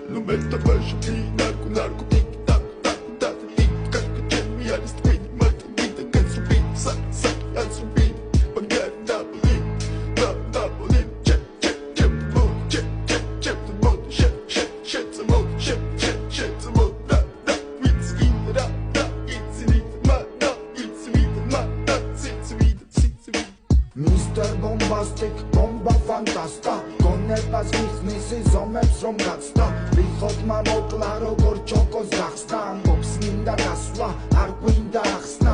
Nu meta baixo que narco narco tic tac tac tac tic tac que me ares twin mata vida que subir sa sa a subir pagar double check check check mo check check check the mo shit shit shit the mo shit shit shit the mo da it's in da it's in it ma da it's in it ma da it's in it Mr. Bombastic, bomba fantasta გონებას მიხნისი ზომებს რომ გაცდა ვიხოთ მოკლა როგორ ჩოკოს გახსნა ამბობს მინდა გასვლა არ გვინდა ახსნა